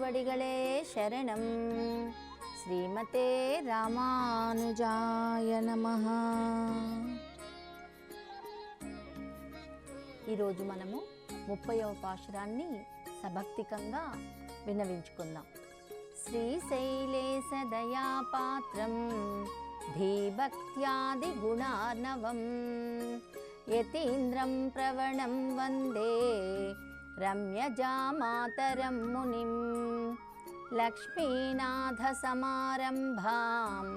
திருவடிகளே சரணம். శ్రీమతే రామానుజాయ నమః. ఈరోజు మనము 30వ పాశురాన్ని సభక్తికంగా విన్నవించుకుందాం. శ్రీశైలేశ దయాపాత్రం ధీభక్త్యాది గుణార్ణవం యతీంద్రం ప్రవణం వందే రమ్యజామాతరం మునిం లక్ష్మీనాథ సమారంభాం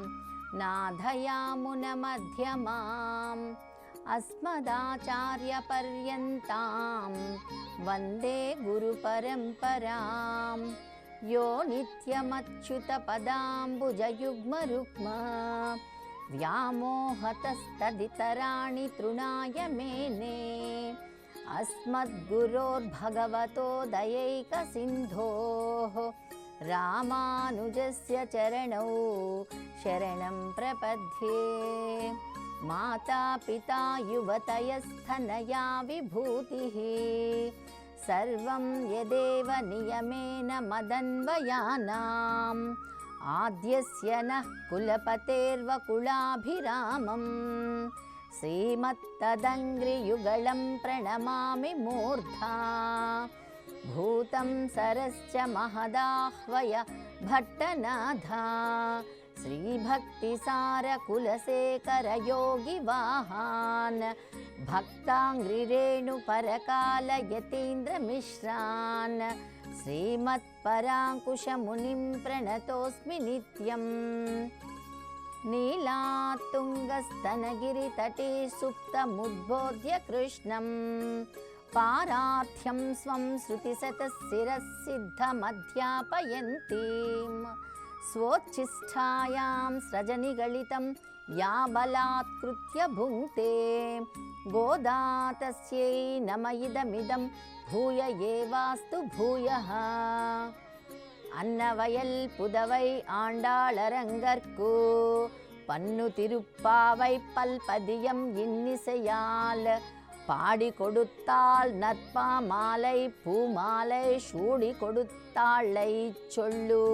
నాథయామున మధ్యమాం అస్మదాచార్య పర్యంతాం వందే గురు పరంపరాం. యో నిత్యమచ్యుత పదాంబుజయుగ్మరుక్మ వ్యామోహతస్తదితరాణి తృణాయ మేనే అస్మద్గురోర్భగవతో దయైక సింధోః రామానుజస్య చరణౌ శరణం ప్రపద్యే. మాతా పితా యువతయస్థనయా విభూతిః సర్వం యదేవ నియమేన మదన్వయానాం ఆద్యస్య నః కులపతేర్వకులాభిరామం శ్రీమత్తదంగ్రియుగళం ప్రణమామి మూర్ధా. భూతం సరశ్చ మహదాహ్వయ భట్టనాథ శ్రీభక్తిసార కులశేఖర యోగి వాహాన్ భక్తాంగ్రిరేణు పరకాల యతీంద్ర మిశ్రాన్ శ్రీమత్పరాంకుశమునిం ప్రణతోస్మి నిత్యం. నీలాతుంగస్తనగిరితటే సుప్తముద్బోధ్య కృష్ణం పారార్థ్యం స్వం శృతిశతశిరసిద్ధమధ్యాపయంతీం స్వోచ్ఛిష్టాయాం స్రజనిగళితం యా బలాత్కృత్య భుంక్తే గోదా తస్యై నమ ఇదమిదం భూయ ఏవాస్తు భూయః. அன்னவயல் புதவை ஆண்டாளரங்கற்கு பன்னு திருப்பாவை பல்பதியம் இன்னிசையால் பாடி கொடுத்தாள் நற்பா மாலை பூமாலை சூடி கொடுத்தாளை சொல்லு.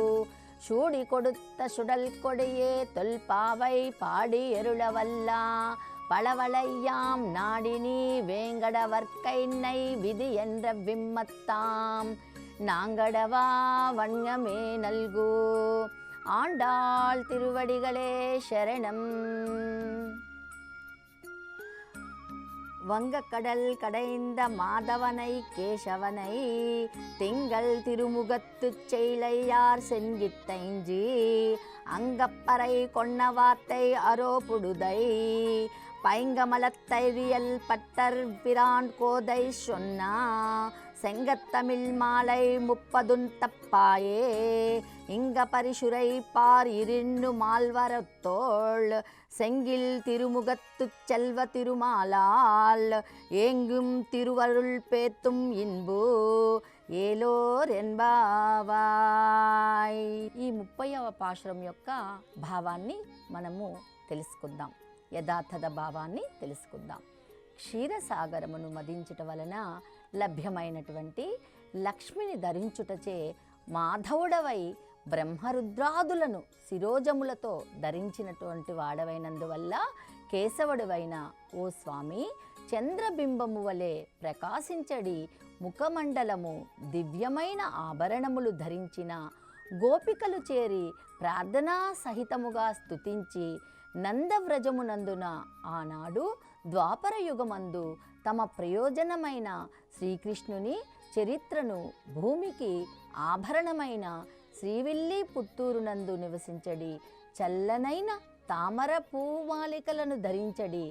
சூடி கொடுத்த சுடல் கொடியே தொல்பாவை பாடி எருளவல்லா பளவளையாம் நாடினி வேங்கடவர்க்கைன்னை விதி என்ற விம்மத்தாம் நாங்கடவா வண்ணமே நல்கு. ஆண்டாள் திருவடிகளே சரணம். வங்கக்கடல் கடைந்த மாதவனை கேசவனை திங்கள் திருமுகத்துச் செயலையார் சென்கித்தைஞ்சி அங்கப்பறை கொன்னவாத்தை அரோபுடுதை பைங்கமலத்தைரியல் பட்டர் பிரான் கோதை சொன்னா செங்கத்தமிழ் மாலை 30 தப்பாயே இங்க பரிசுரை பார் இரின்னு மால்வரத்தோள் செங்கில் திருமுகத்துச் செல்வ திருமாலால் ஏங்கும் திருவருள் பேத்தும் இன்பு ఏలోర్ ఎన్బావాయ్. ఈ 30వ పాశురం యొక్క భావాన్ని మనము తెలుసుకుందాం. యథార్థ భావాన్ని తెలుసుకుందాం. క్షీరసాగరమును మదించుట వలన లభ్యమైనటువంటి లక్ష్మిని ధరించుటచే మాధవుడవై బ్రహ్మరుద్రాదులను శిరోజములతో ధరించినటువంటి వాడవైనందువల్ల కేశవుడివైన ఓ స్వామి చంద్రబింబము వలె ప్రకాశించడి ముఖమండలము దివ్యమైన ఆభరణములు ధరించిన గోపికలు చేరి ప్రార్థనా సహితముగా స్తుతించి నందవ్రజమునందున ఆనాడు ద్వాపర యుగమందు తమ ప్రయోజనమైన శ్రీకృష్ణుని చరిత్రను భూమికి ఆభరణమైన శ్రీవిల్లి పుత్తూరునందు నివసించడి చల్లనైన తామర పూమాలికలను ధరించడి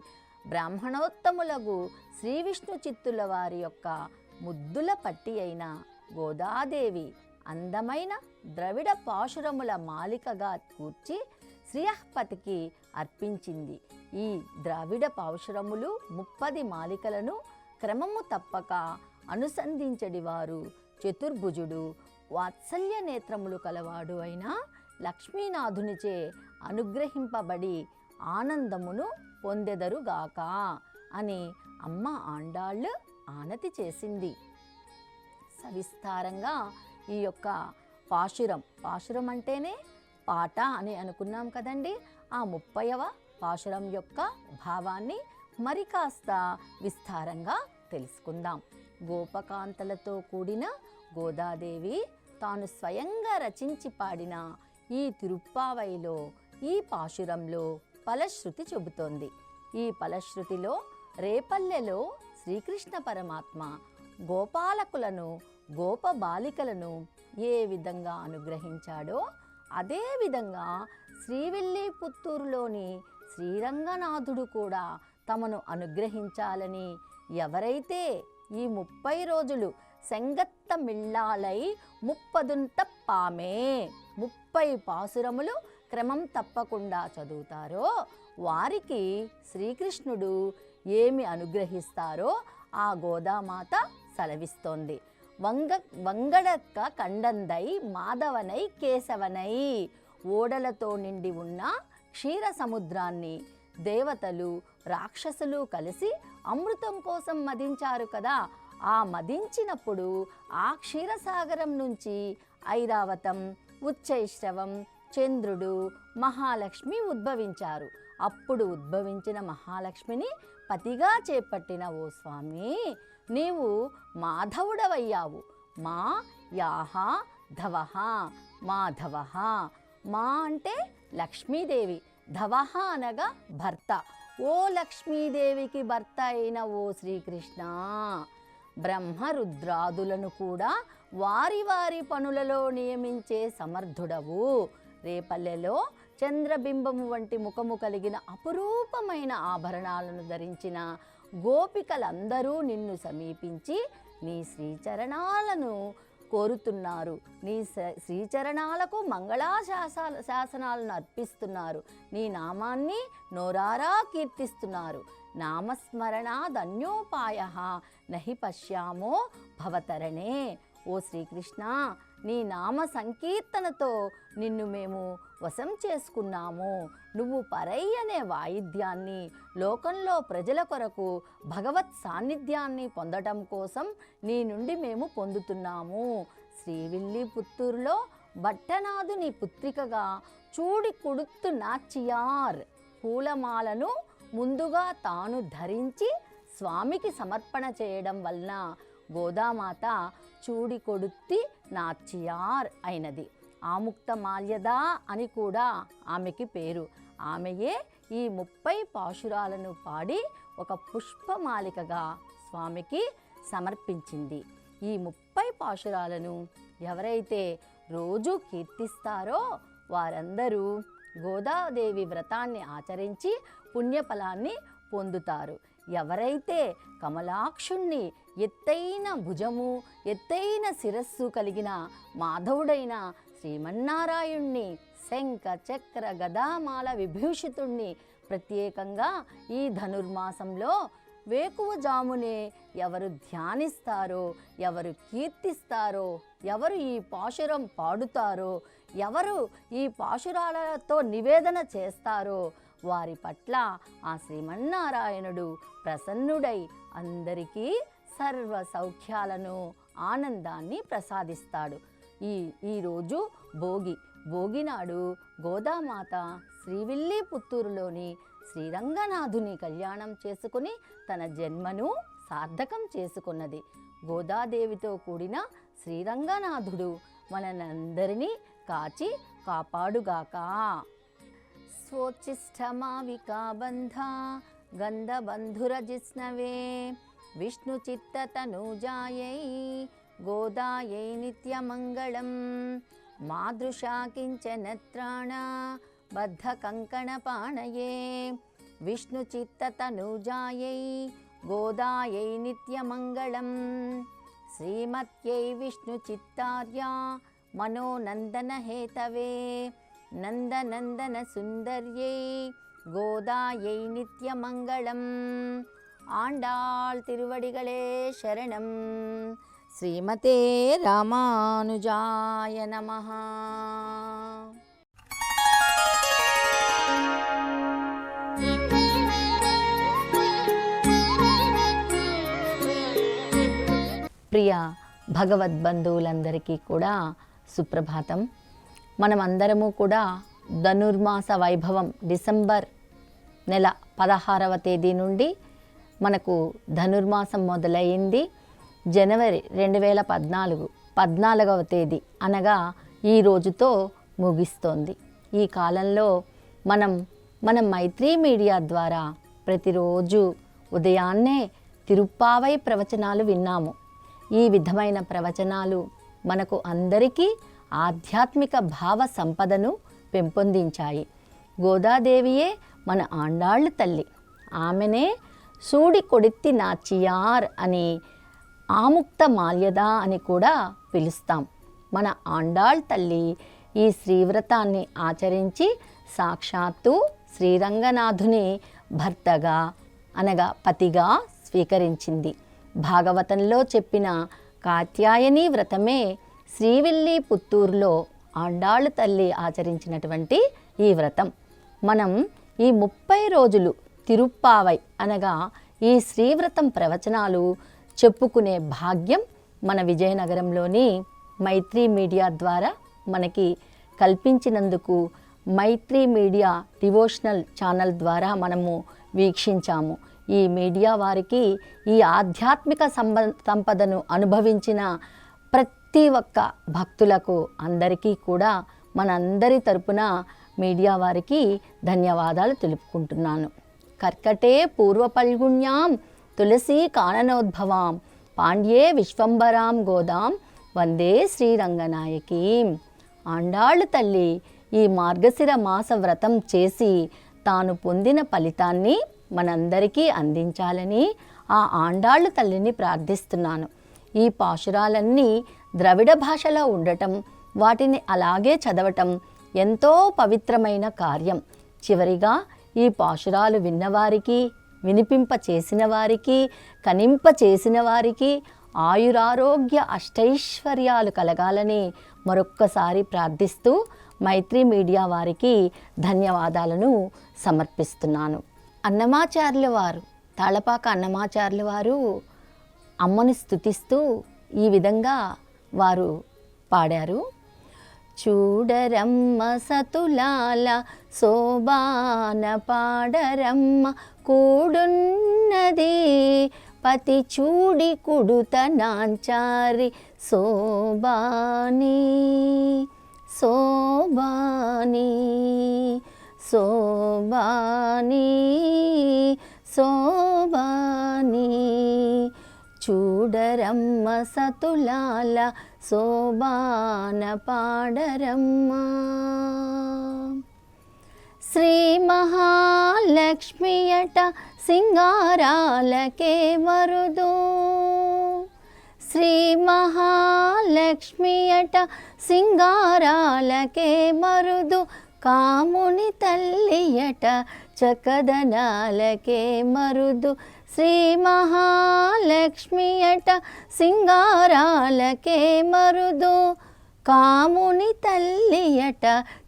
బ్రాహ్మణోత్తములగు శ్రీ విష్ణు చిత్తుల వారి యొక్క ముద్దుల పట్టి అయిన గోదాదేవి అందమైన ద్రవిడ పాశురముల మాలికగా కూర్చి శ్రీయఃపతికి అర్పించింది. ఈ ద్రావిడ పాశురములు 30 మాలికలను క్రమము తప్పక అనుసంధించడి వారు చతుర్భుజుడు వాత్సల్య నేత్రములు కలవాడు అయిన లక్ష్మీనాథునిచే అనుగ్రహింపబడి ఆనందమును పొందెదరుగాక అని అమ్మ ఆండాళ్ళు ఆనతి చేసింది. సవిస్తారంగా ఈ యొక్క పాశురం, పాశురం అంటేనే పాట అని అనుకున్నాం కదండి. ఆ 30వ పాశురం యొక్క భావాన్ని మరి కాస్త విస్తారంగా తెలుసుకుందాం. గోపకాంతలతో కూడిన గోదాదేవి తాను స్వయంగా రచించి పాడిన ఈ తిరుప్పావైలో ఈ పాశురంలో ఫలశ్రుతి చెబుతోంది. ఈ ఫలశ్రుతిలో రేపల్లెలో శ్రీకృష్ణ పరమాత్మ గోపాలకులను గోపబాలికలను ఏ విధంగా అనుగ్రహించాడో అదే విధంగా శ్రీవిల్లిపుత్తూరులోని శ్రీరంగనాథుడు కూడా తమను అనుగ్రహించాలని ఎవరైతే ఈ 30 రోజులు సెంగత్త మిళ్ళాలై 30 పామే 30 పాసురములు క్రమం తప్పకుండా చదువుతారో వారికి శ్రీకృష్ణుడు ఏమి అనుగ్రహిస్తారో ఆ గోదామాత సెలవిస్తోంది. వంగడక్క కండందై మాధవనై కేశవనై, ఓడలతో నిండి ఉన్న క్షీర సముద్రాన్ని దేవతలు రాక్షసులు కలిసి అమృతం కోసం మదించారు కదా. ఆ మదించినప్పుడు ఆ క్షీరసాగరం నుంచి ఐరావతం, ఉచ్చైశ్రవం, చంద్రుడు, మహాలక్ష్మి ఉద్భవించారు. అప్పుడు ఉద్భవించిన మహాలక్ష్మిని పతిగా చేపట్టిన ఓ స్వామి, నీవు మాధవుడవయ్యావు. మా యాహ ధవహ మాధవః. మా అంటే లక్ష్మీదేవి, ధవహ అనగా భర్త. ఓ లక్ష్మీదేవికి భర్త అయిన ఓ శ్రీకృష్ణ, బ్రహ్మరుద్రాదులను కూడా వారి వారి పనులలో నియమించే సమర్థుడవు. రేపల్లెలో చంద్రబింబము వంటి ముఖము కలిగిన అపురూపమైన ఆభరణాలను ధరించిన గోపికలందరూ నిన్ను సమీపించి నీ శ్రీచరణాలను కోరుతున్నారు. నీ శ్రీచరణాలకు శాసనాలను అర్పిస్తున్నారు. నీ నామాన్ని నోరారా కీర్తిస్తున్నారు. నామస్మరణాదన్యోపాయ నహి పశ్యామో భవతరణే. ఓ శ్రీకృష్ణ, నీ నామ సంకీర్తనతో నిన్ను మేము వశం చేసుకున్నాము. నువ్వు పరై అనే వాయిద్యాన్ని లోకంలో ప్రజల కొరకు భగవత్ సాన్నిధ్యాన్ని పొందటం కోసం నీ నుండి మేము పొందుతున్నాము. శ్రీవిల్లిపుత్తూరులో భట్టనాథుని పుత్రికగా చూడి కొడుత్తు నాచియార్ పూలమాలను ముందుగా తాను ధరించి స్వామికి సమర్పణ చేయడం వలన గోదామాత చూడి కొడుత్తి నాచియార్ అయినది. ఆముక్త మాల్యద అని కూడా ఆమెకి పేరు. ఆమెయే ఈ 30 పాశురాలను పాడి ఒక పుష్పమాలికగా స్వామికి సమర్పించింది. ఈ 30 పాశురాలను ఎవరైతే రోజు కీర్తిస్తారో వారందరూ గోదాదేవి వ్రతాన్ని ఆచరించి పుణ్యఫలాన్ని పొందుతారు. ఎవరైతే కమలాక్షుణ్ణి, ఎత్తైన భుజము, ఎత్తైన శిరస్సు కలిగిన మాధవుడైన శ్రీమన్నారాయణ్ణి, శంఖ చక్ర గదామాల విభూషితుణ్ణి ప్రత్యేకంగా ఈ ధనుర్మాసంలో వేకువజామునే ఎవరు ధ్యానిస్తారో, ఎవరు కీర్తిస్తారో, ఎవరు ఈ పాశురం పాడుతారో, ఎవరు ఈ పాశురాలతో నివేదన చేస్తారో వారి పట్ల ఆ శ్రీమన్నారాయణుడు ప్రసన్నుడై అందరికీ సర్వ సౌఖ్యాలను, ఆనందాన్ని ప్రసాదిస్తాడు. ఈరోజు భోగి నాడు గోదామాత శ్రీవిల్లిపుత్తూరులోని శ్రీరంగనాథుని కళ్యాణం చేసుకుని తన జన్మను సార్థకం చేసుకున్నది. గోదాదేవితో కూడిన శ్రీరంగనాథుడు మనందరినీ కాచి కాపాడుగాక. స్వోచ్చిష్టమావికాబంధ గంధబంధురజిస్నవే విష్ణుచిత్తతనూజాయై గోదాయై నిత్యమంగళం. మాదృశా కించనత్రాణ బద్ధకంకణపాణయే విష్ణుచిత్తతనూజాయై గోదాయై నిత్యమంగళం. శ్రీమత్యై విష్ణుచిత్తార్యా మనోనందనహేతవే నందనందన సుందర్యై గోదాయై నిత్యమంగళం. ఆండాళ్ తిరువడిகளே శరణం. శ్రీమతే రామానుజాయ నమః. ప్రియ భగవద్బంధువులందరికీ కూడా సుప్రభాతం. మనమందరము కూడా ధనుర్మాస వైభవం డిసెంబర్ నెల 16వ తేదీ నుండి మనకు ధనుర్మాసం మొదలైంది. జనవరి 2014 14వ తేదీ అనగా ఈ రోజుతో ముగిస్తోంది. ఈ కాలంలో మన మైత్రి మీడియా ద్వారా ప్రతిరోజు ఉదయాన్నే తిరుప్పావై ప్రవచనాలు విన్నాము. ఈ విధమైన ప్రవచనాలు మనకు అందరికీ ఆధ్యాత్మిక భావ సంపదను పెంపొందించాయి. గోదాదేవియే మన ఆండాళ్ళు తల్లి. ఆమెనే సూడి కొడిత్తి నాచియార్ అని ఆముక్త మాల్యద అని కూడా పిలుస్తాం. మన ఆండాళ్ తల్లి ఈ శ్రీవ్రతాన్ని ఆచరించి సాక్షాత్తు శ్రీరంగనాథుని భర్తగా అనగా పతిగా స్వీకరించింది. భాగవతంలో చెప్పిన కాత్యాయని వ్రతమే శ్రీవిల్లిపుత్తూరులో ఆండాళ్ళు తల్లి ఆచరించినటువంటి ఈ వ్రతం. మనం ఈ 30 రోజులు తిరుప్పావై అనగా ఈ శ్రీవ్రతం ప్రవచనాలు చెప్పుకునే భాగ్యం మన విజయనగరంలోని మైత్రి మీడియా ద్వారా మనకి కల్పించినందుకు మైత్రి మీడియా డివోషనల్ ఛానల్ ద్వారా మనము వీక్షించాము. ఈ మీడియా వారికి ఈ ఆధ్యాత్మిక సంపదను అనుభవించిన ప్రతి ఒక్క భక్తులకు అందరికీ కూడా మనందరి తరపున మీడియా వారికి ధన్యవాదాలు తెలుపుకుంటున్నాను. కర్కటే పూర్వపల్గుణ్యాం తులసీ కాననోద్భవాం పాండ్యే విశ్వంబరాం గోదాం వందే శ్రీరంగనాయకీం. ఆండాళ్ళు తల్లి ఈ మార్గశిర మాస వ్రతం చేసి తాను పొందిన ఫలితాన్ని మనందరికీ అందించాలని ఆ ఆండాళ్ళు తల్లిని ప్రార్థిస్తున్నాను. ఈ పాశురాలన్నీ ద్రవిడ భాషలో ఉండటం, వాటిని అలాగే చదవటం ఎంతో పవిత్రమైన కార్యం. చివరిగా ఈ పాశురాలు విన్నవారికి, వినిపింప చేసిన వారికి, కనింప చేసిన వారికి ఆయురారోగ్య అష్టైశ్వర్యాలు కలగాలని మరొక్కసారి ప్రార్థిస్తూ మైత్రి మీడియా వారికి ధన్యవాదాలను సమర్పిస్తున్నాను. అన్నమాచార్యుల వారు, తాళపాక అన్నమాచార్యుల వారు అమ్మను స్తుతిస్తూ ఈ విధంగా వారు పాడారు. చూడరమ్మ సతులాల శోభాన పాడరమ్మ కూడున్నది పతి చూడి కుడుత నాంచారి శోభాని శోభాని శోభాని శోభాని. చూడరమ్మ సతులాల శోభాన పాడరమ్మ. శ్రీ మహాలక్ష్మియట సింగారాలకే మరుదు. శ్రీ మహాలక్ష్మియట సింగారాలకే మరుదు. కాముని తల్లియట చకదనాలకే మరుదు. శ్రీ మహాలక్ష్మియట సింగారాలకే మరుదు. కాముని తల్లియట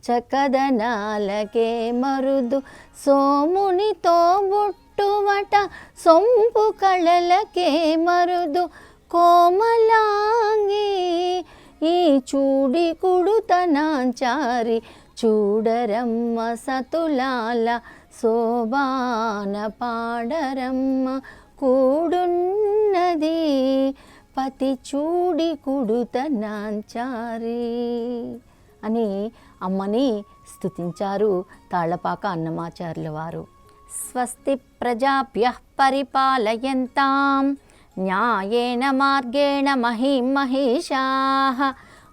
చకదనాలకే మరుదు. సోమునితో బుట్టువట సొంపు కళలకే మరుదు. కోమలాంగి ఈ చూడి కుడుతనాంచారి చూడరమ్మ సతులాల శోభాన పాడరమ్మ కూడున్నది పతి చూడి కుడుతనాంచారి అని అమ్మని స్తుతించారు తాళపాక అన్నమాచార్యుల వారు. స్వస్తి ప్రజాభ్యః పరిపాలయంతాం న్యాయేన మార్గేణ మహిం మహిషాః.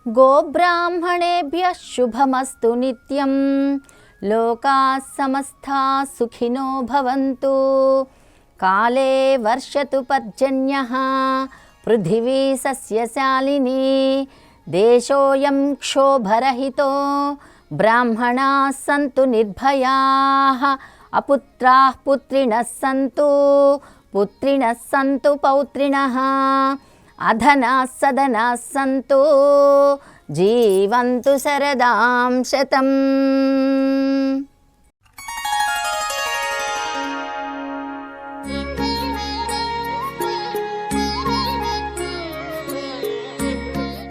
గోబ్రాహ్మణేభ్యః శుభమస్తు నిత్యం. లోకాః సమస్తాః సుఖినో భవంతు. కాలే వర్షతు పర్జన్యః పృథివీ సస్యశాలినీ. దేశోऽयं క్షోభరహితో బ్రాహ్మణాः సంతు నిర్భయాः. అపుత్రాः పుత్రిణः సంతు పుత్రిణः సంతు పౌత్రిణः. అధనాः సదనాः సంతు జీవంతు శరదాం శతం.